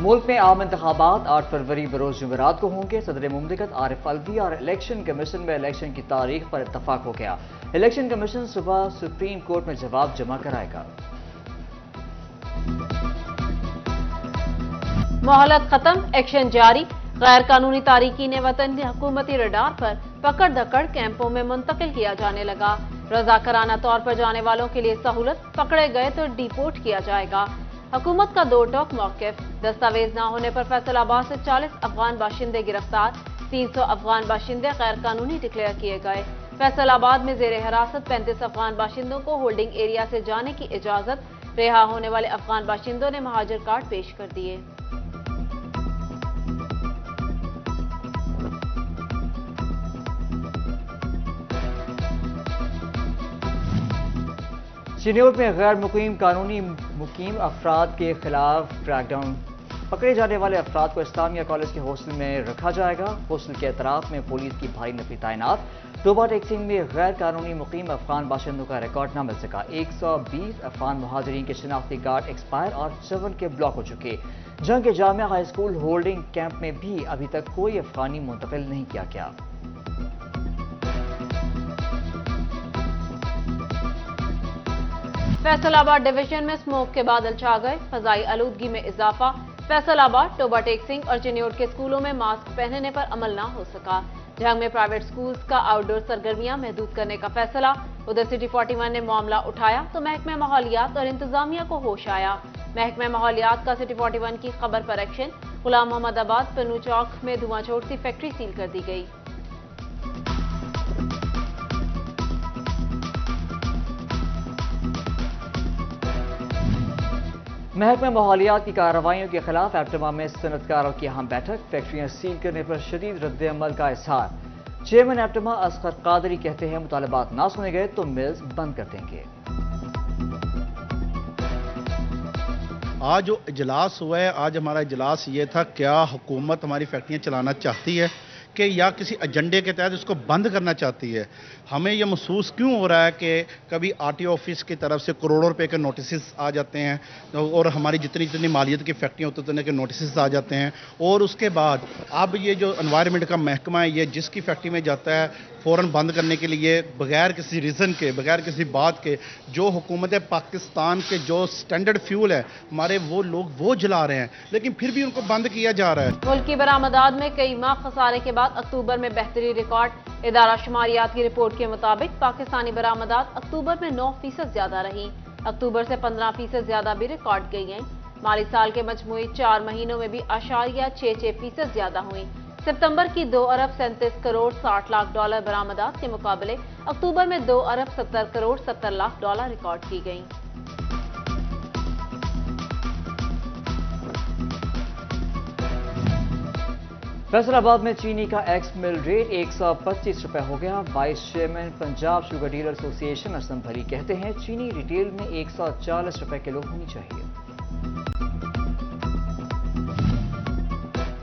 ملک میں عام انتخابات 8 فروری بروز جمعرات کو ہوں گے۔ صدر مملکت عارف الوی اور الیکشن کمیشن میں الیکشن کی تاریخ پر اتفاق ہو گیا۔ الیکشن کمیشن صبح سپریم کورٹ میں جواب جمع کرائے گا۔ مہلت ختم، ایکشن جاری۔ غیر قانونی تارکین وطن حکومتی ریڈار پر پکڑ دھکڑ کیمپوں میں منتقل کیا جانے لگا۔ رضاکارانہ طور پر جانے والوں کے لیے سہولت، پکڑے گئے تو ڈیپورٹ کیا جائے گا۔ حکومت کا دو ٹوک موقف، دستاویز نہ ہونے پر فیصل آباد سے 40 افغان باشندے گرفتار، 300 افغان باشندے غیر قانونی ڈکلیئر کیے گئے۔ فیصل آباد میں زیر حراست 35 افغان باشندوں کو ہولڈنگ ایریا سے جانے کی اجازت، رہا ہونے والے افغان باشندوں نے مہاجر کارڈ پیش کر دیے۔ چینیوٹ میں غیر مقیم قانونی مقیم افراد کے خلاف کریک ڈاؤن، پکڑے جانے والے افراد کو اسلامیہ کالج کے ہاسٹل میں رکھا جائے گا۔ ہاسٹل کے اطراف میں پولیس کی بھاری نفری تعینات۔ ٹوبا ٹیکسنگ میں غیر قانونی مقیم افغان باشندوں کا ریکارڈ نہ مل سکا۔ 120 افغان مہاجرین کے شناختی کارڈ ایکسپائر اور 54 کے بلاک ہو چکے۔ جنگ کے جامعہ ہائی اسکول ہولڈنگ کیمپ میں بھی ابھی تک کوئی افغانی منتقل نہیں کیا گیا۔ فیصل آباد ڈویژن میں اسموک کے بادل چھا گئے، فضائی آلودگی میں اضافہ۔ فیصل آباد، ٹوبا ٹیکسنگ اور چینیوٹ کے اسکولوں میں ماسک پہننے پر عمل نہ ہو سکا۔ جنگ میں پرائیویٹ اسکولز کا آؤٹ ڈور سرگرمیاں محدود کرنے کا فیصلہ۔ ادھر سٹی 41 نے معاملہ اٹھایا تو محکمہ ماحولیات اور انتظامیہ کو ہوش آیا۔ محکمہ ماحولیات کا سٹی 41 کی خبر پر ایکشن۔ غلام محمد آباد پنو چوک میں دھواں چھوڑتی فیکٹری سیل کر دی گئی۔ محکمہ ماحولیات کی کارروائیوں کے خلاف ایپٹما میں صنعت کاروں کی اہم بیٹھک، فیکٹریاں سیل کرنے پر شدید رد عمل کا اظہار۔ چیئرمین ایپٹما اصغر قادری کہتے ہیں مطالبات نہ سنے گئے تو ملز بند کر دیں گے۔ آج جو اجلاس ہوا ہے، آج ہمارا اجلاس یہ تھا، کیا حکومت ہماری فیکٹریاں چلانا چاہتی ہے کہ یا کسی ایجنڈے کے تحت اس کو بند کرنا چاہتی ہے؟ ہمیں یہ محسوس کیوں ہو رہا ہے کہ کبھی آر ٹی او آفس کی طرف سے کروڑوں روپے کے نوٹسز آ جاتے ہیں اور ہماری جتنی مالیت کی فیکٹریاں ہوتی ہیں کے نوٹسز آ جاتے ہیں، اور اس کے بعد اب یہ جو انوائرمنٹ کا محکمہ ہے، یہ جس کی فیکٹری میں جاتا ہے فوراً بند کرنے کے لیے بغیر کسی ریزن کے، بغیر کسی بات کے، جو حکومت پاکستان کے جو سٹینڈرڈ فیول ہے ہمارے، وہ لوگ وہ جلا رہے ہیں، لیکن پھر بھی ان کو بند کیا جا رہا ہے۔ ملکی برآمدات میں کئی ماہ خسارے کے بعد اکتوبر میں بہتری ریکارڈ۔ ادارہ شماریات کی رپورٹ کے مطابق پاکستانی برآمدات اکتوبر میں 9% زیادہ رہی، اکتوبر سے 15% زیادہ بھی ریکارڈ گئی ہیں۔ مالی سال کے مجموعی 4 مہینوں میں بھی 0.66% زیادہ ہوئی۔ ستمبر کی 2 ارب 37 کروڑ 60 لاکھ ڈالر برآمدات کے مقابلے اکتوبر میں 2 ارب 70 کروڑ 70 لاکھ ڈالر ریکارڈ کی گئیں۔ فیصل آباد میں چینی کا ایکس مل ریٹ 125 روپے ہو گیا۔ Vice chairman Punjab sugar dealer ایسوسی ایشن اسلم بھری کہتے ہیں چینی ریٹیل میں 140 روپے کلو ہونی چاہیے۔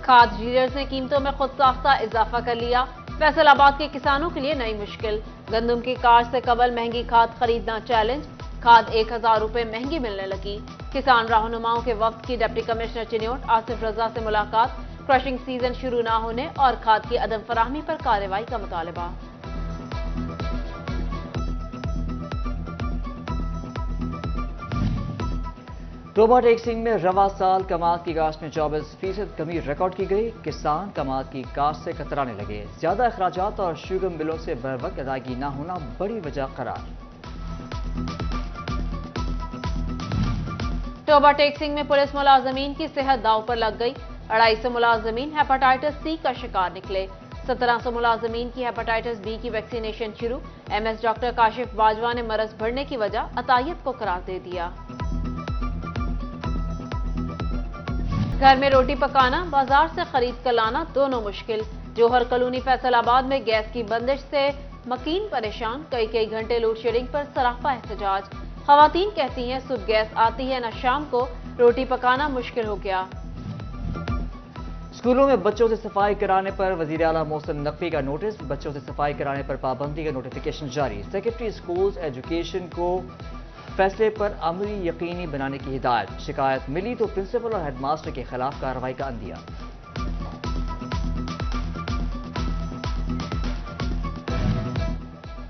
کھاد ڈیلرز نے قیمتوں میں خود ساختہ اضافہ کر لیا، فیصل آباد کے کسانوں کے لیے نئی مشکل۔ گندم کی کاشت سے قبل مہنگی کھاد خریدنا چیلنج، کھاد 1000 روپے مہنگی ملنے لگی۔ کسان رہنماؤں کے وفد کی ڈپٹی کمشنر چینیوٹ آصف رضا سے ملاقات، کرشنگ سیزن شروع نہ ہونے اور کھاد کی عدم فراہمی پر کارروائی کا مطالبہ۔ ٹوبا ٹیکسنگ میں رواں سال کماد کی کاشت میں 24% کمی ریکارڈ کی گئی۔ کسان کماد کی کاشت سے کترانے لگے، زیادہ اخراجات اور شوگر ملوں سے بروقت ادائیگی نہ ہونا بڑی وجہ قرار۔ ٹوبا ٹیکسنگ میں پولیس ملازمین کی صحت داؤ پر لگ گئی، 250 ملازمین ہیپاٹائٹس سی کا شکار نکلے، 1700 ملازمین کی ہیپاٹائٹس بی کی ویکسینیشن شروع۔ M S doctor Kashif Bajwa نے مرض بڑھنے کی وجہ عطیت کو قرار دے دیا۔ گھر میں روٹی پکانا، بازار سے خرید کر لانا دونوں مشکل۔ جوہر کالونی فیصل آباد میں گیس کی بندش سے مکین پریشان، کئی گھنٹے لوڈ شیڈنگ پر سراپا احتجاج۔ خواتین کہتی ہیں صبح گیس آتی ہے نہ شام کو، روٹی پکانا مشکل ہو گیا۔ اسکولوں میں بچوں سے صفائی کرانے پر وزیر اعلیٰ محسن نقوی کا نوٹس، بچوں سے صفائی کرانے پر پابندی کا نوٹیفیکیشن جاری۔ سیکرٹری اسکولز ایجوکیشن کو فیصلے پر عملی یقینی بنانے کی ہدایت، شکایت ملی تو پرنسپل اور ہیڈ ماسٹر کے خلاف کارروائی کا عندیہ۔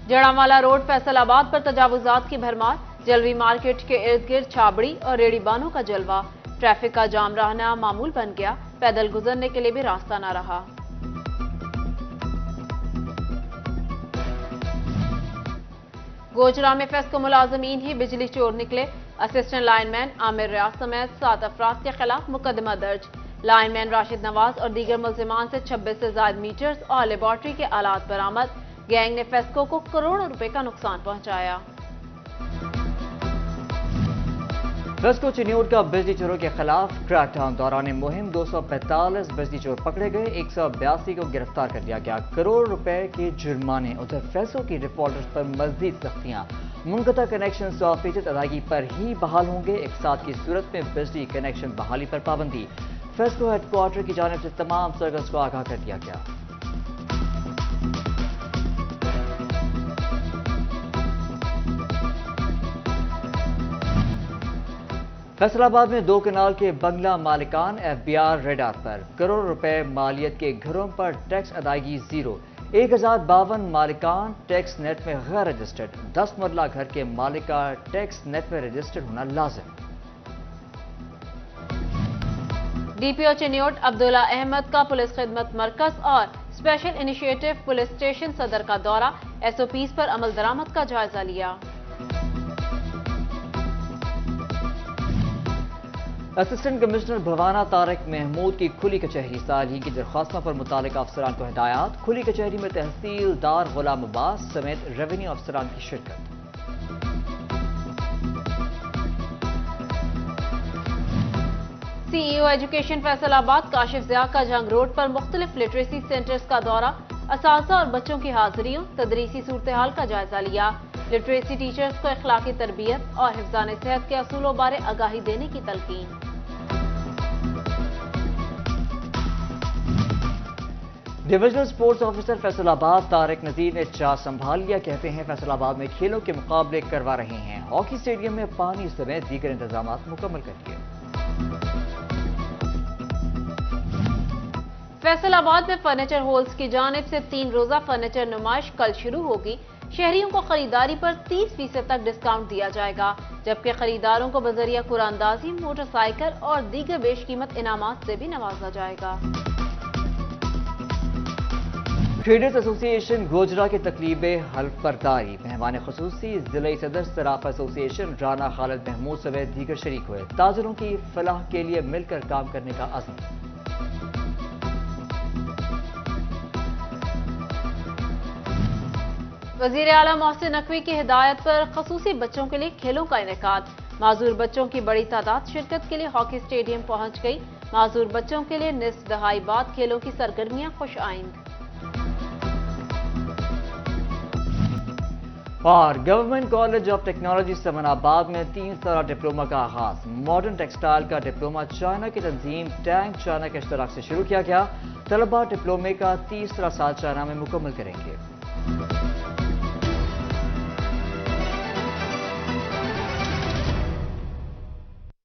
جڑاموالا روڈ فیصل آباد پر تجاوزات کی بھرمار، جلوی مارکیٹ کے ارد گرد چھابڑی اور ریڑی بانوں کا جلوہ، ٹریفک کا جام رہنا معمول بن گیا، پیدل گزرنے کے لیے بھی راستہ نہ رہا۔ گوجرا میں فیسکو ملازمین ہی بجلی چور نکلے، اسسٹنٹ لائن مین عامر ریاض سمیت 7 افراد کے خلاف مقدمہ درج، لائن مین راشد نواز اور دیگر ملزمان سے 26 سے زائد میٹرز اور لیبارٹری کے آلات برآمد، گینگ نے فیسکو کو کروڑوں روپے کا نقصان پہنچایا۔ فیسکو چنیوٹ کا بجلی چوروں کے خلاف کریک ڈاؤن، دوران مہم 245 بجلی چور پکڑے گئے، 182 کو گرفتار کر لیا گیا، کروڑ روپے کے جرمانے۔ ادھر فیسکو کی ڈیفالٹرز پر مزید سختیاں، منقطع کنیکشن 100% ادائیگی پر ہی بحال ہوں گے، اقساط کی صورت میں بجلی کنیکشن بحالی پر پابندی۔ فیسکو ہیڈ کوارٹر کی جانب سے تمام سرکلز کو آگاہ کر دیا گیا۔ فیصل آباد میں 2 کنال کے بنگلہ مالکان ایف بی آر ریڈار پر، کروڑ روپے مالیت کے گھروں پر ٹیکس ادائیگی زیرو، 1052 مالکان ٹیکس نیٹ میں غیر رجسٹرڈ، 10 مرلہ گھر کے مالک کا ٹیکس نیٹ میں رجسٹرڈ ہونا لازم۔ ڈی پی او چنیوٹ عبداللہ احمد کا پولیس خدمت مرکز اور اسپیشل انیشیٹو پولیس اسٹیشن صدر کا دورہ، ایس او پیز پر عمل درآمد کا جائزہ لیا۔ اسسٹنٹ کمشنر بھوانا طارق محمود کی کھلی کچہری، صالحین کی درخواستوں پر متعلقہ افسران کو ہدایات، کھلی کچہری میں تحصیلدار غلام عباس سمیت ریونیو افسران کی شرکت۔ سی ای او ایجوکیشن فیصل آباد کاشف ضیاء کا جنگ روڈ پر مختلف لٹریسی سینٹرز کا دورہ، اساتذہ اور بچوں کی حاضریوں، تدریسی صورتحال کا جائزہ لیا، لٹریسی ٹیچرز کو اخلاقی تربیت اور حفظان صحت کے اصولوں بارے آگاہی دینے کی تلقین۔ ڈویژنل سپورٹس آفیسر فیصل آباد طارق نذیر نے چارج سنبھال لیا، کہتے ہیں فیصل آباد میں کھیلوں کے مقابلے کروا رہے ہیں، ہاکی اسٹیڈیم میں پانی سمیت دیگر انتظامات مکمل کر لیے۔ فیصل آباد میں فرنیچر ہولز کی جانب سے 3 روزہ فرنیچر نمائش کل شروع ہوگی، شہریوں کو خریداری پر 30% تک ڈسکاؤنٹ دیا جائے گا، جبکہ خریداروں کو بذریعہ قرعہ اندازی موٹر سائیکل اور دیگر بیش قیمت انعامات سے بھی نوازا جائے گا۔ ٹریڈرز ایسوسی ایشن گوجرا کی تقریب حلف برداری، مہمان خصوصی ضلعی صدر سراف ایسوسی ایشن رانا خالد محمود سمیت دیگر شریک ہوئے، تاجروں کی فلاح کے لیے مل کر کام کرنے کا عزم۔ وزیر اعلیٰ محسن نقوی کی ہدایت پر خصوصی بچوں کے لیے کھیلوں کا انعقاد، معذور بچوں کی بڑی تعداد شرکت کے لیے ہاکی اسٹیڈیم پہنچ گئی، معذور بچوں کے لیے نصف دہائی بعد کھیلوں کی سرگرمیاں خوش آئند۔ اور گورنمنٹ کالج آف ٹیکنالوجی سمن آباد میں 3 سالہ ڈپلوما کا آغاز، ماڈرن ٹیکسٹائل کا ڈپلوما چائنا کی تنظیم ٹینگ چائنا کے اشتراک سے شروع کیا گیا، طلبہ ڈپلومے کا تیسرا سال چائنا میں مکمل کریں گے۔